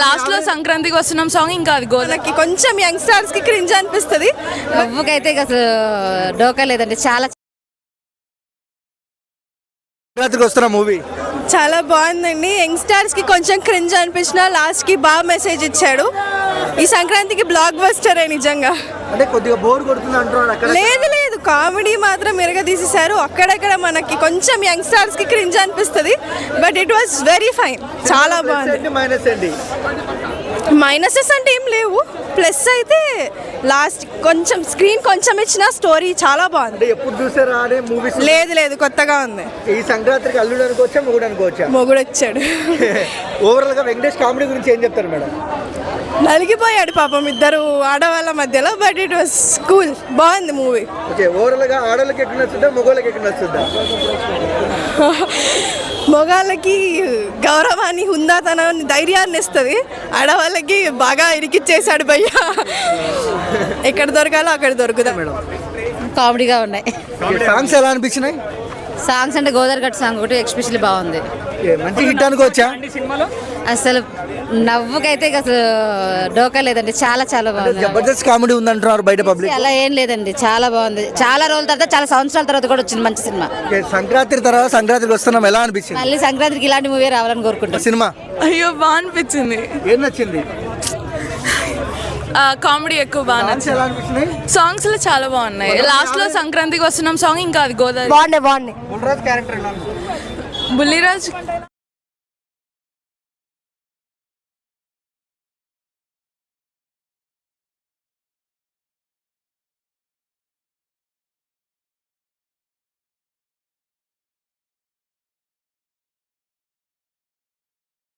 Last లో సంక్రాంతికి వస్తున్నాం సాంగ్ ఇంకా అది గోదాకి కొంచెం యంగ్స్టర్స్ కి క్రింజ్ అనిపిస్తుంది. నవ్వుకైతే అసలు డోకా లేదండి. చాలా సంక్రాంతికి వస్తున్న మూవీ చాలా బాగుందండి. యంగ్స్టర్స్ కి కొంచెం క్రింజ్ అనిపించిన లాస్ట్ కి బాగా మెసేజ్ ఇచ్చాడు. ఈ సంక్రాంతికి బ్లాక్ బస్టర్ నిజంగా. అంటే కొద్దిగా బోర్ కొడుతుంది అంటున్నాడు అక్కడ. లేదు లేదు, కామెడీ మాత్రం మెరుగా తీసేశారు. అక్కడక్కడ మనకి కొంచెం యంగ్స్టర్స్ కి క్రింజ్ అనిపిస్తుంది, but it was very fine. చాలా బాగుంది. మైనస్ అండి. మైనసెస్ అంటే ఏం లేవు, ప్లస్ అయితే లాస్ట్ కొంచెం స్క్రీన్ కొంచెం ఇచ్చిన స్టోరీ చాలా బాగుంది. అంటే ఎప్పుడు చూసారా అనే మూవీస్? లేదు లేదు, కొత్తగా ఉంది. ఈ సంక్రాంతికి అల్లుడు అనుకోవచ్చా మొగుడు అనుకోవచ్చా? మొగుడు వచ్చాడు. ఓవరాల్ గా వెంకటేష్ కామెడీ గురించి ఏం చెప్తారు మేడం? నలిగిపోయాడు పాపం ఇద్దరు ఆడవాళ్ళ మధ్యలో, బట్ ఇట్ వాస్ కూల్. బాగుంది మూవీ. ఓకే, ఓవరాల్ గా ఆడవాళ్ళకి ఎక్కువ నచ్చుద్దా మొగోళ్ళకి ఎక్కువ నచ్చుద్దా? మొగాళ్ళకి గౌరవాన్ని, హుందాతనాన్ని, ధైర్యాన్ని ఇస్తుంది. ఆడవాళ్ళకి బాగా ఇరికిచ్చేసాడు భయ్య. ఎక్కడ దొరకాలో అక్కడ దొరుకుతాం. కామెడీగా ఉన్నాయి. సాంగ్స్ ఎలా అనిపించినాయి? సాంగ్స్ అంటే గోదావరి గట్టు సాంగ్ ఒకటి ఎక్స్పెషల్లీ బాగుంది. మంచి హిట్ అనుకోవచ్చా? అసలు నవ్వుకైతే అసలు డోకా లేదండి. చాలా చాలా బాగుంది. జబర్దస్త్ కామెడీ ఉందంటున్నారు బయట పబ్లిక్. అలా ఏం లేదండి, చాలా బాగుంది. చాలా రోజుల తర్వాత, చాలా సంవత్సరాల తర్వాత కూడా వచ్చింది మంచి సినిమా. సంక్రాంతి తర్వాత సంక్రాంతికి వస్తున్నాం, ఎలా అనిపించింది? మళ్ళీ సంక్రాంతికి ఇలాంటి మూవీ రావాలని కోరుకుంటాం. సినిమా అయ్యో బాగా అనిపించింది. ఏం నచ్చింది? కామెడీ ఎక్కువ బాగా నచ్చింది. ఎలా అనిపించినాయి? సాంగ్స్ లో చాలా బాగున్నాయి. లాస్ట్ లో సంక్రాంతికి వస్తున్నాం సాంగ్ ఇంకా అది గోదావరి. బాగుంది. బుల్రాజ్ క్యారెక్టర్ ఎలా ఉంది? బుల్లిరాజ్